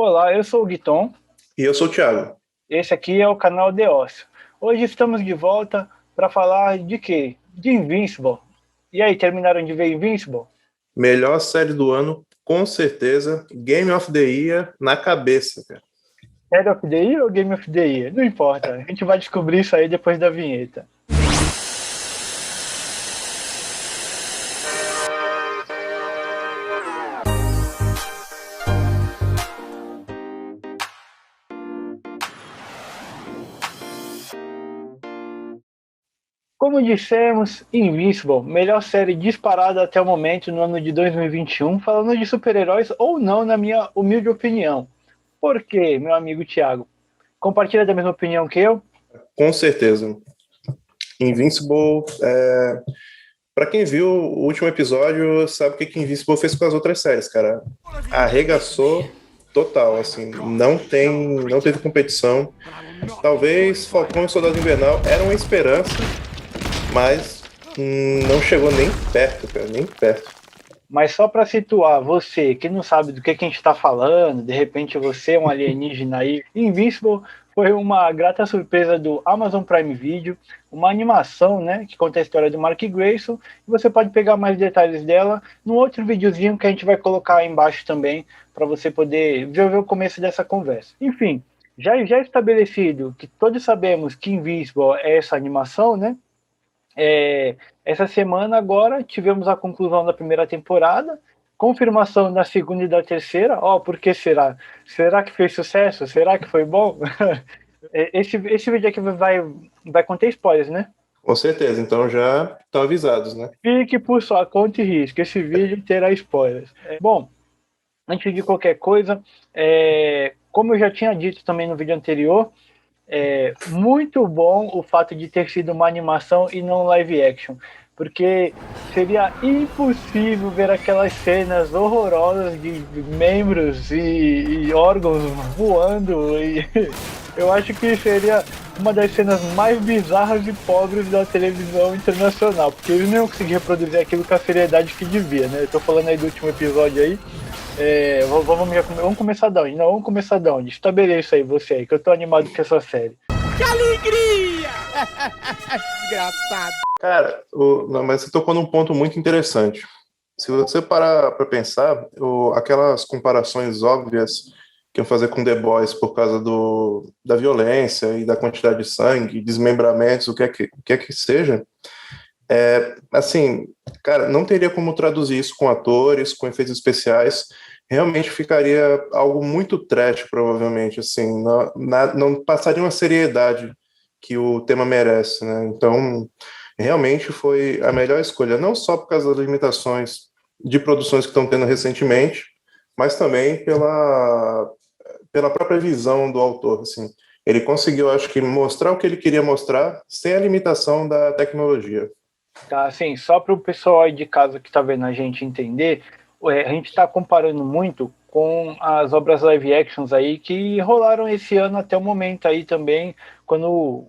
Olá, eu sou o Guiton. E eu sou o Thiago. Esse aqui é o canal The Ócio. Hoje estamos de volta para falar de quê? De Invincible. E aí, terminaram de ver Invincible? Melhor série do ano, com certeza. Game of the Year na cabeça, cara. Head of the Year ou Game of the Year? Não importa, a gente vai descobrir isso aí depois da vinheta. Como dissemos, Invincible, melhor série disparada até o momento no ano de 2021, falando de super-heróis ou não, na minha humilde opinião. Por quê, meu amigo Thiago? Compartilha da mesma opinião que eu? Com certeza. Invincible, para quem viu o último episódio, sabe o que Invincible fez com as outras séries, cara. Arregaçou total, assim, não teve competição. Talvez Falcão e Soldado Invernal eram uma esperança, mas não chegou nem perto, cara, nem perto. Mas só para situar você que não sabe do que a gente está falando, de repente você é um alienígena aí, Invincible foi uma grata surpresa do Amazon Prime Video, uma animação, né, que conta a história do Mark Grayson, e você pode pegar mais detalhes dela no outro videozinho que a gente vai colocar aí embaixo também, para você poder ver o começo dessa conversa. Enfim, já estabelecido que todos sabemos que Invincible é essa animação, né? Essa semana agora tivemos a conclusão da primeira temporada, confirmação da segunda e da terceira. Por que será? Será que fez sucesso? Será que foi bom? Esse vídeo aqui vai conter spoilers, né? Com certeza, então já estão avisados, né? Fique por sua conta e risco, esse vídeo terá spoilers. Bom, antes de qualquer coisa, como eu já tinha dito também no vídeo anterior, muito bom o fato de ter sido uma animação e não live action, porque seria impossível ver aquelas cenas horrorosas de membros e órgãos voando, e eu acho que seria uma das cenas mais bizarras e pobres da televisão internacional, porque eles não iam conseguir reproduzir aquilo com a seriedade que devia, né? Eu tô falando aí do último episódio aí. Vamos começar da onde? Não, vamos começar da onde? Estabeleça aí você aí, que eu tô animado com essa série. Que alegria! Desgraçado. Cara, não, mas você tocou num ponto muito interessante. Se você parar para pensar, aquelas comparações óbvias que iam fazer com The Boys por causa da violência e da quantidade de sangue, desmembramentos, o que é que seja, assim, cara, não teria como traduzir isso com atores, com efeitos especiais. Realmente ficaria algo muito trash, provavelmente, assim, não passaria uma seriedade que o tema merece, né? Então, realmente foi a melhor escolha, não só por causa das limitações de produções que estão tendo recentemente, mas também pela própria visão do autor, assim. Ele conseguiu, acho que, mostrar o que ele queria mostrar sem a limitação da tecnologia. Tá, assim, só para o pessoal aí de casa que está vendo a gente entender, a gente está comparando muito com as obras live actions aí que rolaram esse ano até o momento aí também, com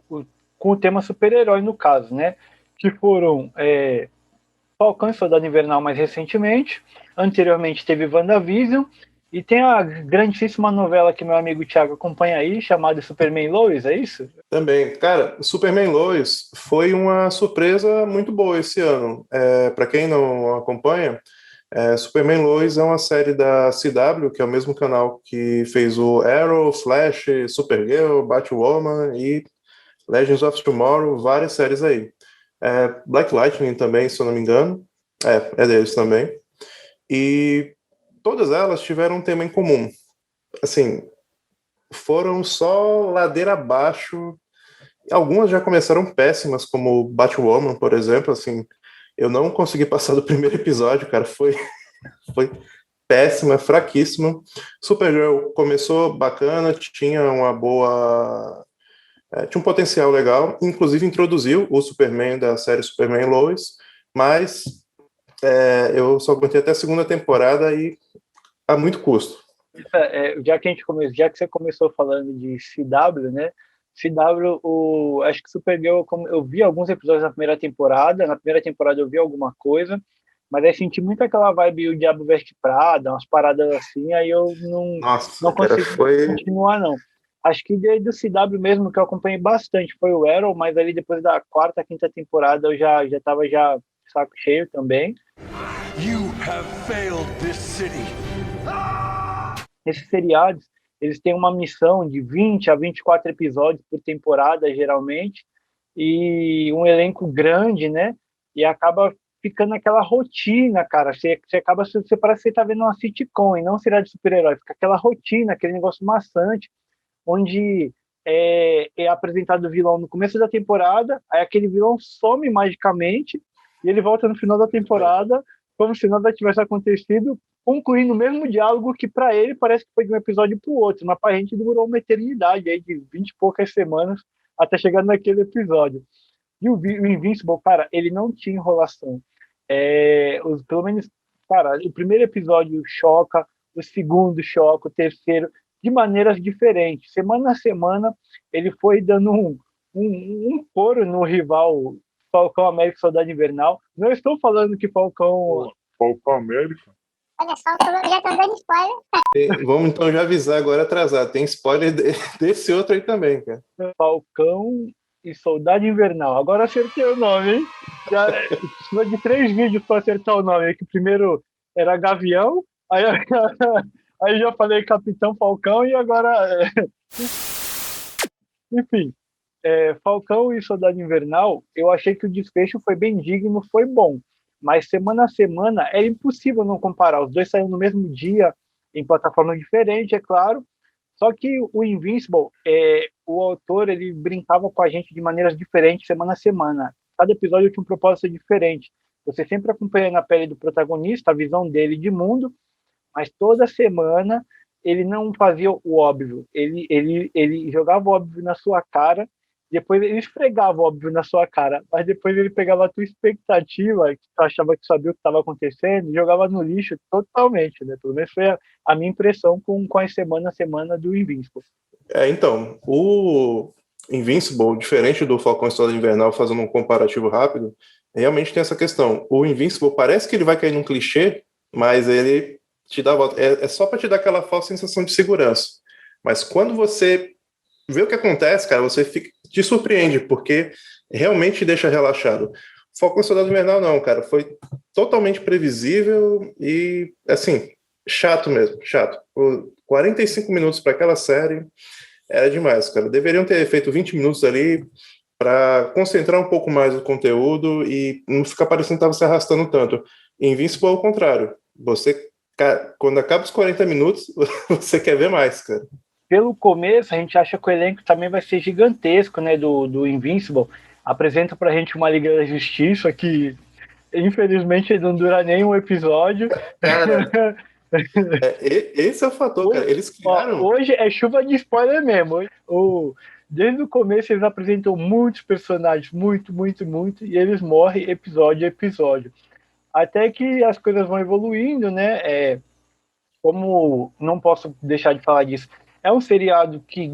o tema super-herói no caso, né? Que foram Falcão e Soldado Invernal mais recentemente, anteriormente teve WandaVision, e tem a grandíssima novela que meu amigo Thiago acompanha aí, chamada Superman Lois, é isso? Também, cara, Superman Lois foi uma surpresa muito boa esse ano. Para quem não acompanha, Superman Lois é uma série da CW, que é o mesmo canal que fez o Arrow, Flash, Supergirl, Batwoman e Legends of Tomorrow, várias séries aí. Black Lightning também, se eu não me engano, é deles também. E todas elas tiveram um tema em comum. Assim, foram só ladeira abaixo. Algumas já começaram péssimas, como Batwoman, por exemplo. Assim, eu não consegui passar do primeiro episódio, cara. Foi péssima, fraquíssima. Supergirl começou bacana, tinha uma boa. Tinha um potencial legal, inclusive introduziu o Superman da série Superman Lois, mas eu só aguentei até a segunda temporada e a muito custo. Já que você começou falando de CW, né? CW, acho que Supergirl, eu vi alguns episódios na primeira temporada eu vi alguma coisa, Mas aí senti muito aquela vibe O Diabo Veste Prada, umas paradas assim, aí eu Nossa, não cara, consigo foi. continuar, não. Acho que desde o CW mesmo que eu acompanhei bastante foi o Arrow, mas ali depois da quarta, quinta temporada eu já tava já saco cheio também. You have failed this city. Esses seriados, eles têm uma missão de 20 a 24 episódios por temporada, geralmente, e um elenco grande, né? E acaba ficando aquela rotina, cara. Você acaba, você parece que você tá vendo uma sitcom e não seriado de super-herói. Fica aquela rotina, aquele negócio maçante, onde é apresentado o vilão no começo da temporada, aí aquele vilão some magicamente e ele volta no final da temporada como se nada tivesse acontecido, concluindo o mesmo diálogo que para ele parece que foi de um episódio para o outro, mas para a gente demorou uma eternidade aí de 20 e poucas semanas até chegar naquele episódio. E o Invincible, cara, ele não tinha enrolação. Pelo menos, cara, o primeiro episódio choca, o segundo choca, o terceiro, de maneiras diferentes. Semana a semana, ele foi dando um couro no rival Falcão América e Soldado Invernal. Não estou falando que Falcão América. Olha só, o já tá dando spoiler. Vamos então já avisar agora atrasado. Tem spoiler desse outro aí também, cara. Falcão e Soldado Invernal. Agora acertei o nome, hein? Já precisou de 3 vídeos para acertar o nome. Que o primeiro era Gavião, aí já falei Capitão Falcão e agora... Enfim, Falcão e Soldado Invernal, eu achei que o desfecho foi bem digno, foi bom. Mas semana a semana era impossível não comparar. Os dois saíram no mesmo dia, em plataformas diferentes, é claro. Só que o Invincible, o autor, ele brincava com a gente de maneiras diferentes semana a semana. Cada episódio tinha um propósito diferente. Você sempre acompanha na pele do protagonista, a visão dele de mundo, mas toda semana ele não fazia o óbvio. Ele jogava o óbvio na sua cara, depois ele esfregava o óbvio na sua cara, mas depois ele pegava a tua expectativa, que tu achava que sabia o que estava acontecendo, e jogava no lixo totalmente, né? Pelo menos foi a minha impressão com a semana a semana do Invincible. Então, o Invincible, diferente do Falcão e Soldado Invernal, fazendo um comparativo rápido, realmente tem essa questão. O Invincible parece que ele vai cair num clichê, mas ele te dá a volta. É só para te dar aquela falsa sensação de segurança. Mas quando você vê o que acontece, cara, você te surpreende, porque realmente te deixa relaxado. Falcão e Soldado Invernal não, cara, foi totalmente previsível e, assim, chato mesmo, chato. 45 minutos para aquela série era demais, cara. Deveriam ter feito 20 minutos ali para concentrar um pouco mais o conteúdo e não ficar parecendo que estava se arrastando tanto. Invincible, ao contrário. Você, quando acaba os 40 minutos, você quer ver mais, cara. Pelo começo, a gente acha que o elenco também vai ser gigantesco, né, do Invincible. Apresenta pra gente uma Liga da Justiça que, infelizmente, não dura nem um episódio. Cara, esse é o fator, cara. Eles criaram... Hoje é chuva de spoiler mesmo. Desde o começo, eles apresentam muitos personagens, muito, e eles morrem episódio a episódio. Até que as coisas vão evoluindo, né? Como não posso deixar de falar disso, é um seriado que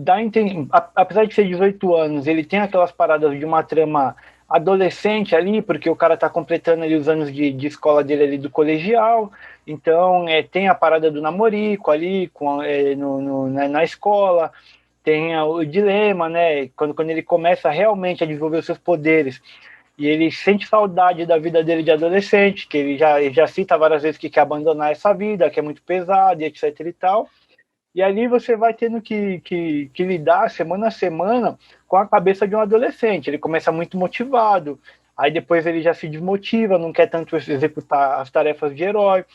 apesar de ser 18 anos, ele tem aquelas paradas de uma trama adolescente ali, porque o cara tá completando ali os anos de escola dele ali do colegial, então tem a parada do namorico ali na escola, tem o dilema, né, quando ele começa realmente a desenvolver os seus poderes, e ele sente saudade da vida dele de adolescente, que ele já cita várias vezes que quer abandonar essa vida, que é muito pesada, etc e tal. E ali você vai tendo que lidar semana a semana com a cabeça de um adolescente. Ele começa muito motivado, aí depois ele já se desmotiva, não quer tanto executar as tarefas de herói.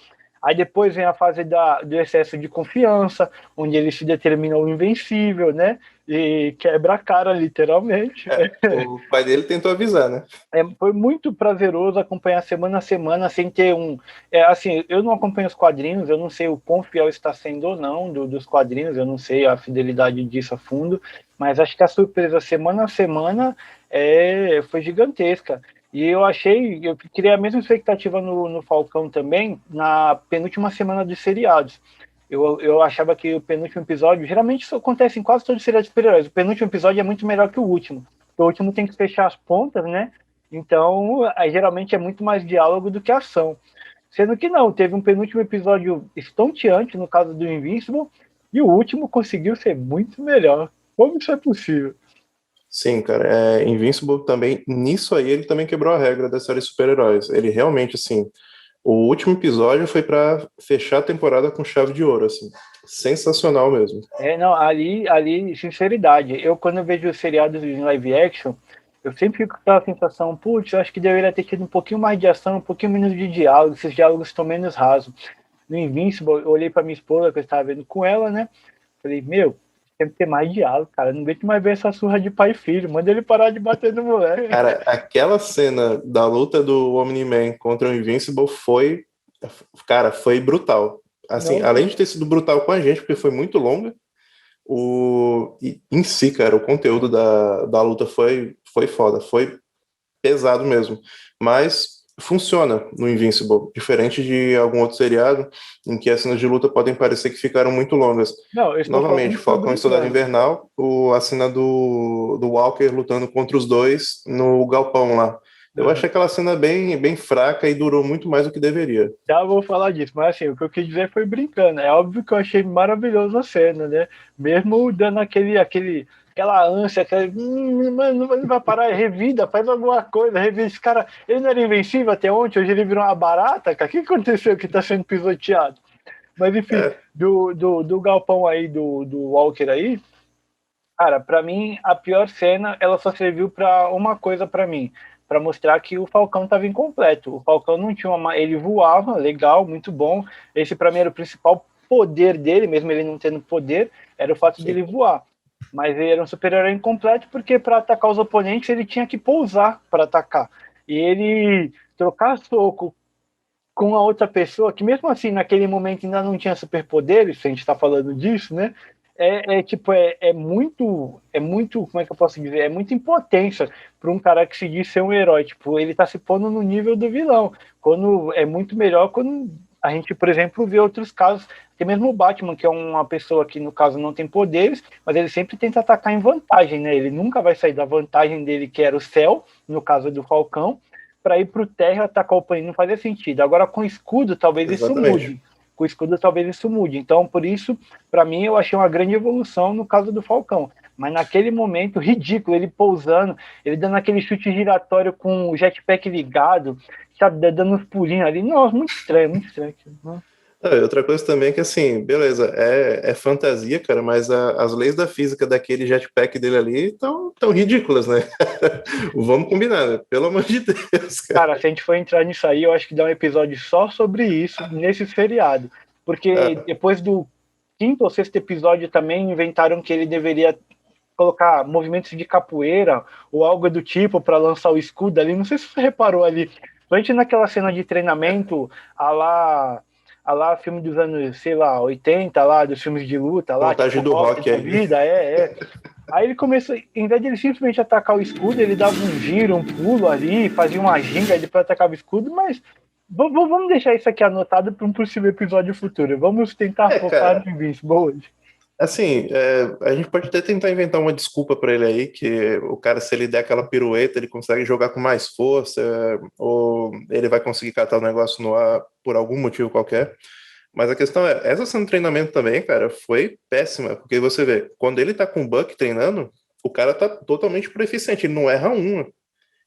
Aí depois vem a fase do excesso de confiança, onde ele se determina o invencível, né? E quebra a cara, literalmente. O pai dele tentou avisar, né? Foi muito prazeroso acompanhar semana a semana, sem ter assim, eu não acompanho os quadrinhos, eu não sei o quão fiel está sendo ou não dos quadrinhos, eu não sei a fidelidade disso a fundo, mas acho que a surpresa semana a semana foi gigantesca. E eu criei a mesma expectativa no Falcão também, na penúltima semana dos seriados. Eu achava que o penúltimo episódio, geralmente isso acontece em quase todos os seriados de super-heróis, o penúltimo episódio é muito melhor que o último. O último tem que fechar as pontas, né? Então, aí, geralmente é muito mais diálogo do que ação. Sendo que não, teve um penúltimo episódio estonteante, no caso do Invincible, e o último conseguiu ser muito melhor. Como isso é possível? Sim, cara, Invincible também, nisso aí ele também quebrou a regra da série de super-heróis. Ele realmente, assim, o último episódio foi pra fechar a temporada com chave de ouro, assim. Sensacional mesmo. Não, ali, sinceridade. Eu, quando eu vejo os seriados em live action, eu sempre fico com aquela sensação, putz, eu acho que deveria ter tido um pouquinho mais de ação, um pouquinho menos de diálogo, esses diálogos estão menos rasos. No Invincible, eu olhei pra minha esposa, que eu estava vendo com ela, né? Falei, meu, tem que ter mais diálogo, cara. Não aguento mais ver essa surra de pai e filho. Manda ele parar de bater no moleque. Cara, aquela cena da luta do Omni-Man contra o Invincible foi, cara, foi brutal. Assim, Não, além de ter sido brutal com a gente, porque foi muito longa, em si, cara, o conteúdo da luta foi foda, foi pesado mesmo. Mas funciona no Invincible, diferente de algum outro seriado em que as cenas de luta podem parecer que ficaram muito longas. não, eu estou Novamente, falando Falcão sobre e Soldado isso, Invernal, a cena do Walker lutando contra os dois no galpão lá. Eu achei aquela cena bem, bem fraca e durou muito mais do que deveria. Já vou falar disso, mas assim, o que eu quis dizer foi brincando. É óbvio que eu achei maravilhosa a cena, né? Mesmo dando aquela ânsia, mano, ele vai parar, revida, faz alguma coisa, revida. Esse cara, ele não era invencível até ontem, hoje ele virou uma barata, cara. O que aconteceu que tá sendo pisoteado? Mas enfim, É, do galpão aí, do Walker aí, cara, pra mim, a pior cena, ela só serviu pra uma coisa pra mim, pra mostrar que o Falcão tava incompleto. O Falcão não tinha ele voava, legal, muito bom. Esse pra mim era o principal poder dele, mesmo ele não tendo poder, era o fato sim. dele voar. Mas ele era um super-herói incompleto porque para atacar os oponentes ele tinha que pousar para atacar. E ele trocar soco com a outra pessoa, que mesmo assim naquele momento ainda não tinha superpoderes, se a gente está falando disso, né? É muito, como é que eu posso dizer? É muita impotência para um cara que se diz ser um herói. Tipo, ele tá se pondo no nível do vilão. Quando é muito melhor quando a gente, por exemplo, vê outros casos, até mesmo o Batman, que é uma pessoa que no caso não tem poderes, mas ele sempre tenta atacar em vantagem, né? Ele nunca vai sair da vantagem dele, que era o céu, no caso do Falcão, para ir para o terra e atacar o oponente. Não fazia sentido. Agora com escudo, talvez Exatamente. isso mude. Com o escudo talvez isso mude. Então, por isso, para mim, eu achei uma grande evolução no caso do Falcão. Mas naquele momento, ridículo, ele pousando, ele dando aquele chute giratório com o jetpack ligado, sabe, dando uns pulinhos ali. Nossa, muito estranho, muito estranho. Outra coisa também é que, assim, beleza, é fantasia, cara, mas as leis da física daquele jetpack dele ali estão tão ridículas, né? Vamos combinar, né? Pelo amor de Deus, cara. Cara, se a gente for entrar nisso aí, eu acho que dá um episódio só sobre isso, nesse feriado. Porque depois do quinto ou sexto episódio também inventaram que ele deveria colocar movimentos de capoeira ou algo do tipo para lançar o escudo ali. Não sei se você reparou ali. Antes naquela cena de treinamento, a lá filme dos anos, sei lá, 80, lá, dos filmes de luta, lá, Montagem do rock da aí. vida, Aí ele começou, em vez de ele simplesmente atacar o escudo, ele dava um giro, um pulo ali, fazia uma ginga, depois atacava o escudo, mas vamos deixar isso aqui anotado para um possível episódio futuro. Vamos tentar focar Cara, no Invincible hoje. assim, a gente pode até tentar inventar uma desculpa para ele aí, que o cara, se ele der aquela pirueta, ele consegue jogar com mais força, ou ele vai conseguir catar o negócio no ar por algum motivo qualquer. Mas a questão essa cena de treinamento também, cara, foi péssima, porque você vê, quando ele tá com o Buck treinando, o cara tá totalmente proficiente, ele não erra uma.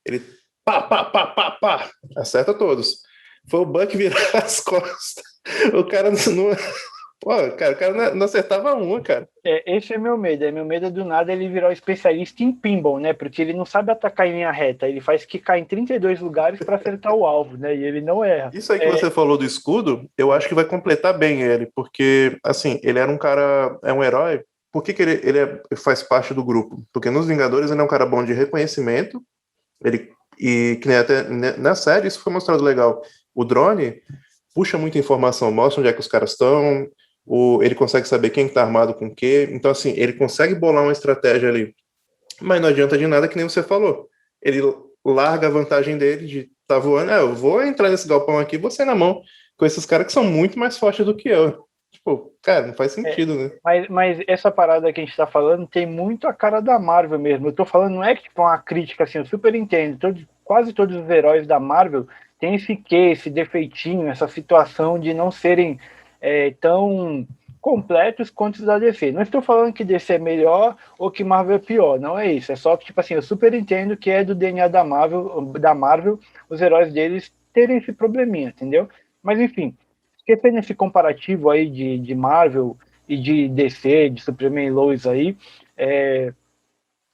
Ele pá, acerta todos. Foi o Buck virar as costas. O cara não. Pô, cara, o cara não acertava uma, cara. Esse é meu medo. Meu medo é do nada ele virar um especialista em pinball, né? Porque ele não sabe atacar em linha reta. Ele faz quicar em 32 lugares para acertar o alvo, né? E ele não erra. Isso aí que você falou do escudo, eu acho que vai completar bem ele, porque, assim, ele era um cara, é um herói. Por que ele faz parte do grupo? Porque nos Vingadores ele é um cara bom de reconhecimento, e que nem até na série isso foi mostrado legal. O drone puxa muita informação, mostra onde é que os caras estão, ele consegue saber quem está armado com o quê. Então, assim, ele consegue bolar uma estratégia ali. Mas não adianta de nada, que nem você falou. Ele larga a vantagem dele de tá voando. Eu vou entrar nesse galpão aqui, vou sair na mão com esses caras que são muito mais fortes do que eu. Tipo, cara, não faz sentido, né? Mas essa parada que a gente tá falando tem muito a cara da Marvel mesmo. Eu tô falando, não é que tipo uma crítica assim, eu super entendo. Quase todos os heróis da Marvel tem esse quê, esse defeitinho, essa situação de não serem tão completos quanto os da DC. Não estou falando que DC é melhor ou que Marvel é pior, não é isso. É só que, tipo assim, eu super entendo que é do DNA da Marvel os heróis deles terem esse probleminha, entendeu? Mas, enfim, esquecendo esse comparativo aí de Marvel e de DC, de Superman e Lois aí,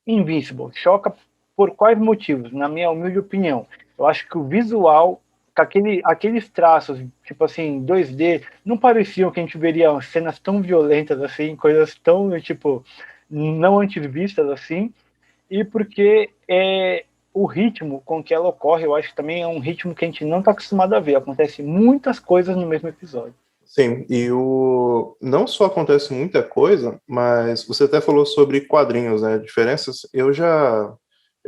Invincible choca por quais motivos? Na minha humilde opinião, eu acho que o visual, com aqueles traços, tipo assim, 2D, não pareciam que a gente veria cenas tão violentas assim, coisas tão, tipo, não antes vistas assim, e porque o ritmo com que ela ocorre, eu acho que também é um ritmo que a gente não está acostumado a ver. Acontece muitas coisas no mesmo episódio. Sim, e não só acontece muita coisa, mas você até falou sobre quadrinhos, né? Diferenças. Eu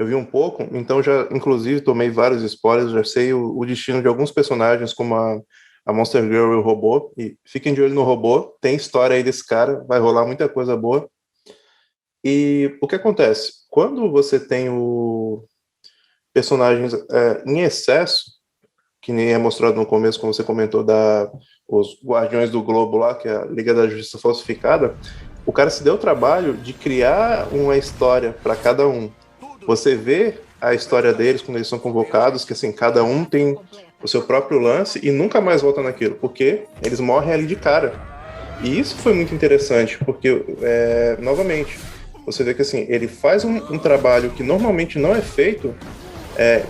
vi um pouco, então já, inclusive, tomei vários spoilers, já sei o destino de alguns personagens, como a Monster Girl e o robô. E fiquem de olho no robô, tem história aí desse cara, vai rolar muita coisa boa. E o que acontece? Quando você tem personagens em excesso, que nem é mostrado no começo, como você comentou, os Guardiões do Globo lá, que é a Liga da Justiça Falsificada, o cara se deu o trabalho de criar uma história para cada um. Você vê a história deles quando eles são convocados, que assim, cada um tem o seu próprio lance e nunca mais volta naquilo, porque eles morrem ali de cara. E isso foi muito interessante, porque, novamente, você vê que assim, ele faz um trabalho que normalmente não é feito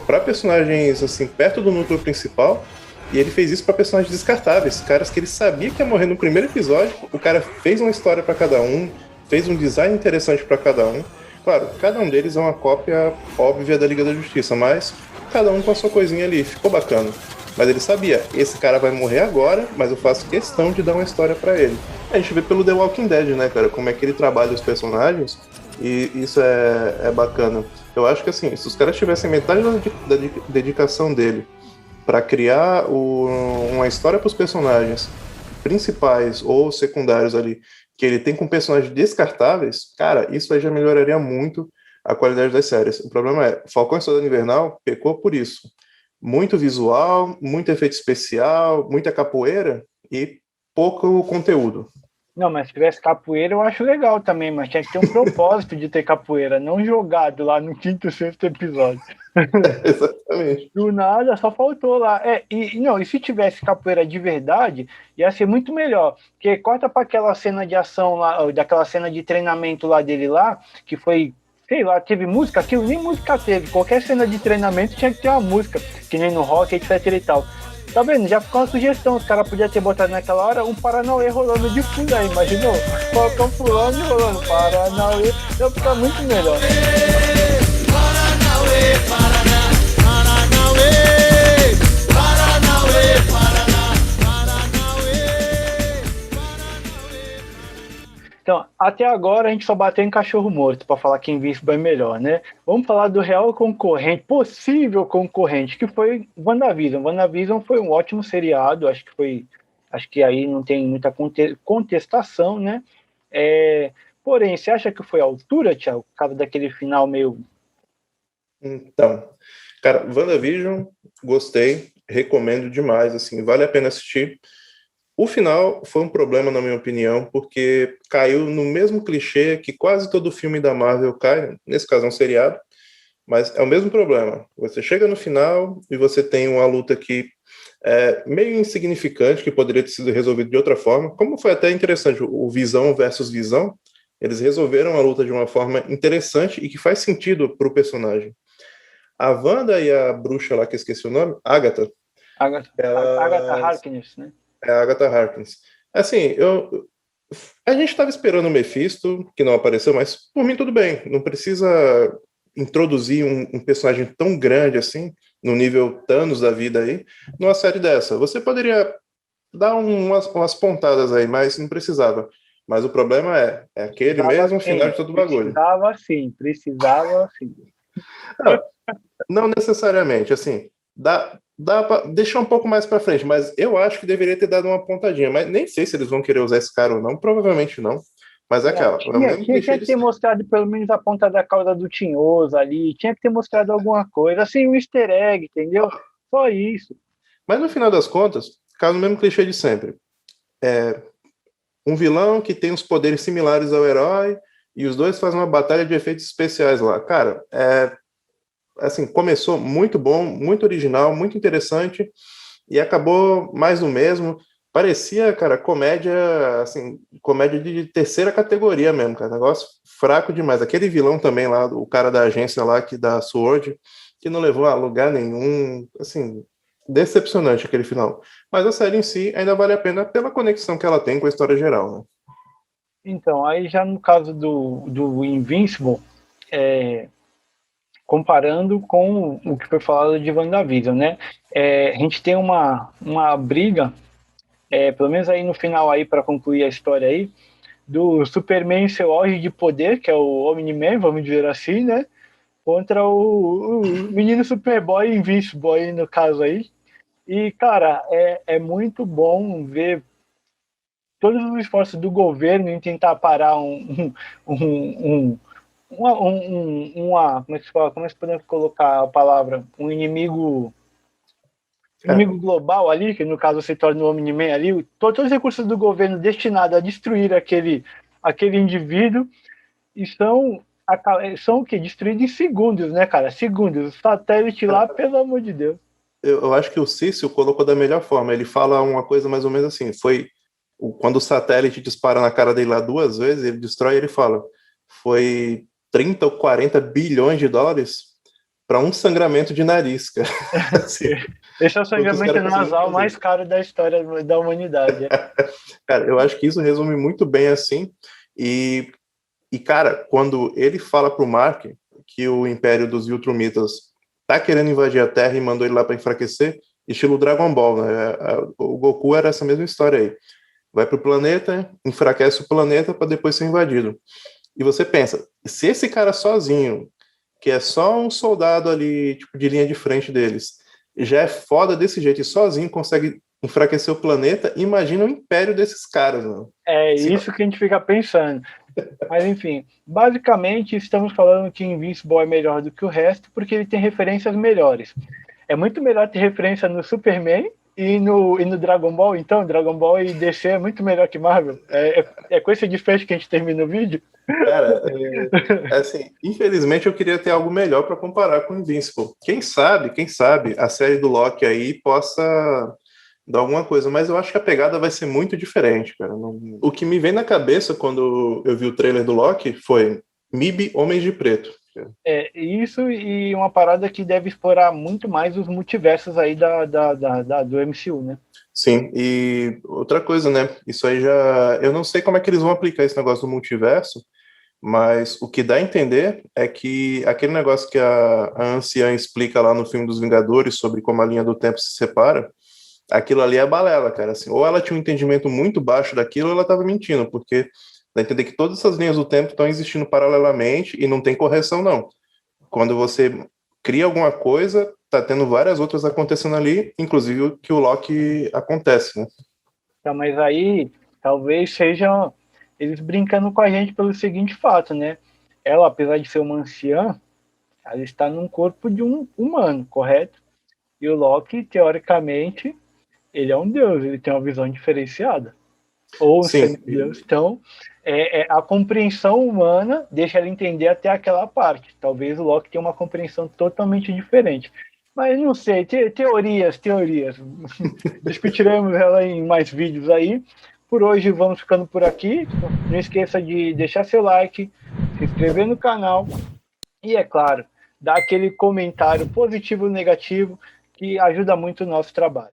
para personagens assim perto do núcleo principal, e ele fez isso para personagens descartáveis, caras que ele sabia que ia morrer no primeiro episódio. O cara fez uma história para cada um, fez um design interessante para cada um. Claro, cada um deles é uma cópia óbvia da Liga da Justiça, mas cada um com a sua coisinha ali, ficou bacana. Mas ele sabia, esse cara vai morrer agora, mas eu faço questão de dar uma história para ele. A gente vê pelo The Walking Dead, né, cara, como é que ele trabalha os personagens, e isso é bacana. Eu acho que assim, se os caras tivessem metade da dedicação dele para criar uma história para os personagens principais ou secundários ali, que ele tem com personagens descartáveis, cara, isso aí já melhoraria muito a qualidade das séries. O problema é, Falcão e Soldado Invernal pecou por isso. Muito visual, muito efeito especial, muita capoeira e pouco conteúdo. Não, mas se tivesse capoeira eu acho legal também, mas tinha que ter um propósito de ter capoeira, não jogado lá no quinto, sexto episódio. Exatamente. Do nada, só faltou lá. E se tivesse capoeira de verdade, ia ser muito melhor. Porque corta para aquela cena de ação lá, daquela cena de treinamento lá dele lá, que foi, sei lá, teve música, aquilo nem música teve. Qualquer cena de treinamento tinha que ter uma música, que nem no rock, etc e tal. Tá vendo? Já ficou uma sugestão. Os caras podiam ter botado naquela hora um Paranauê rolando de fundo aí, imaginou? Falcão pulando e rolando Paranauê. Ia ficar muito melhor. Paranauê, Paraná, Paranauê, Paranauê, Paraná, Paranauê, Paranauê. Então, até agora a gente só bateu em cachorro morto para falar que Invincible é melhor, né? Vamos falar do real concorrente, possível concorrente, que foi WandaVision. WandaVision foi um ótimo seriado, acho que aí não tem muita contestação, né? Porém, você acha que foi a altura, Thiago, por causa daquele final meio... Então, cara, WandaVision, gostei, recomendo demais, assim, vale a pena assistir. O final foi um problema, na minha opinião, porque caiu no mesmo clichê que quase todo filme da Marvel cai, nesse caso é um seriado, mas é o mesmo problema. Você chega no final e você tem uma luta que é meio insignificante, que poderia ter sido resolvido de outra forma, como foi até interessante, o Visão versus Visão, eles resolveram a luta de uma forma interessante e que faz sentido para o personagem. A Wanda e a bruxa lá, que eu esqueci o nome, Agatha Harkness, né? É a Agatha Harkness. Assim, a gente estava esperando o Mephisto, que não apareceu, mas por mim tudo bem. Não precisa introduzir um personagem tão grande assim, no nível Thanos da vida aí, numa série dessa. Você poderia dar umas pontadas aí, mas não precisava. Mas o problema é aquele mesmo final de todo o bagulho. Precisava sim. Não necessariamente, assim, dá para deixar um pouco mais para frente, mas eu acho que deveria ter dado uma pontadinha, mas nem sei se eles vão querer usar esse cara ou não, provavelmente não, mas é aquela. Tinha que ter mostrado pelo menos a ponta da cauda do Tinhoso ali, tinha que ter mostrado alguma coisa, assim, um easter egg, entendeu? Só isso. Mas no final das contas, cai no mesmo clichê de sempre. Um vilão que tem os poderes similares ao herói e os dois fazem uma batalha de efeitos especiais lá. Cara, assim, começou muito bom, muito original, muito interessante e acabou mais do mesmo. Parecia, cara, comédia, assim, comédia de terceira categoria mesmo, cara. Negócio fraco demais. Aquele vilão também lá, o cara da agência lá, que da SWORD, que não levou a lugar nenhum, assim, decepcionante aquele final. Mas a série em si ainda vale a pena pela conexão que ela tem com a história geral, né? Então, aí já no caso do Invincible, comparando com o que foi falado de WandaVision, né? A gente tem uma briga, pelo menos aí no final aí para concluir a história aí, do Superman em seu auge de poder, que é o Omni-Man, vamos dizer assim, né? Contra o menino Superboy Invincible aí no caso aí. E, cara, é muito bom ver todos os esforços do governo em tentar parar como é que se fala? Como é que podemos colocar a palavra? Um inimigo global ali, que no caso se torna o Omni-Man ali, todos os recursos do governo destinados a destruir aquele indivíduo e são o quê? Destruídos em segundos, né, cara? Segundos. O satélite lá, pelo amor de Deus. Eu acho que o Cício colocou da melhor forma. Ele fala uma coisa mais ou menos assim, quando o satélite dispara na cara dele lá 2 vezes, ele destrói, ele fala, foi 30 ou 40 bilhões de dólares para um sangramento de nariz, cara. Assim, esse é o sangramento nasal mais caro da história da humanidade. Cara, eu acho que isso resume muito bem assim. E cara, quando ele fala pro Mark que o Império dos Viltrumitas tá querendo invadir a Terra e mandou ele lá para enfraquecer, estilo Dragon Ball, né? O Goku era essa mesma história aí. Vai pro planeta, enfraquece o planeta para depois ser invadido. E você pensa, se esse cara sozinho, que é só um soldado ali, tipo, de linha de frente deles, já é foda desse jeito e sozinho consegue enfraquecer o planeta, imagina o império desses caras, mano. Isso que a gente fica pensando. Mas, enfim, basicamente estamos falando que Invincible é melhor do que o resto porque ele tem referências melhores. É muito melhor ter referência no Superman e no Dragon Ball, então. Dragon Ball e DC é muito melhor que Marvel. É com esse desfecho que a gente termina o vídeo? Cara, assim, infelizmente eu queria ter algo melhor para comparar com Invincible. Quem sabe a série do Loki aí possa dar alguma coisa, mas eu acho que a pegada vai ser muito diferente, cara. O que me vem na cabeça quando eu vi o trailer do Loki foi MIB Homens de Preto. Isso e uma parada que deve explorar muito mais os multiversos aí do MCU, né? Sim, e outra coisa, né? Isso aí já... Eu não sei como é que eles vão aplicar esse negócio do multiverso, mas o que dá a entender é que aquele negócio que a anciã explica lá no filme dos Vingadores sobre como a linha do tempo se separa, aquilo ali é balela, cara. Assim, ou ela tinha um entendimento muito baixo daquilo, ou ela estava mentindo, porque dá a entender que todas essas linhas do tempo estão existindo paralelamente e não tem correção, não. Quando você cria alguma coisa, tá tendo várias outras acontecendo ali, inclusive o que o Loki acontece, né? Então, mas aí talvez sejam eles brincando com a gente pelo seguinte fato, né? Ela, apesar de ser uma anciã, ela está num corpo de um humano, correto? E o Loki, teoricamente, ele é um deus, ele tem uma visão diferenciada. Ou um semideus. Então, a compreensão humana deixa ela entender até aquela parte. Talvez o Loki tenha uma compreensão totalmente diferente. Mas não sei, teorias. Discutiremos ela em mais vídeos aí. Por hoje vamos ficando por aqui. Não esqueça de deixar seu like, se inscrever no canal e, é claro, dar aquele comentário positivo ou negativo que ajuda muito o nosso trabalho.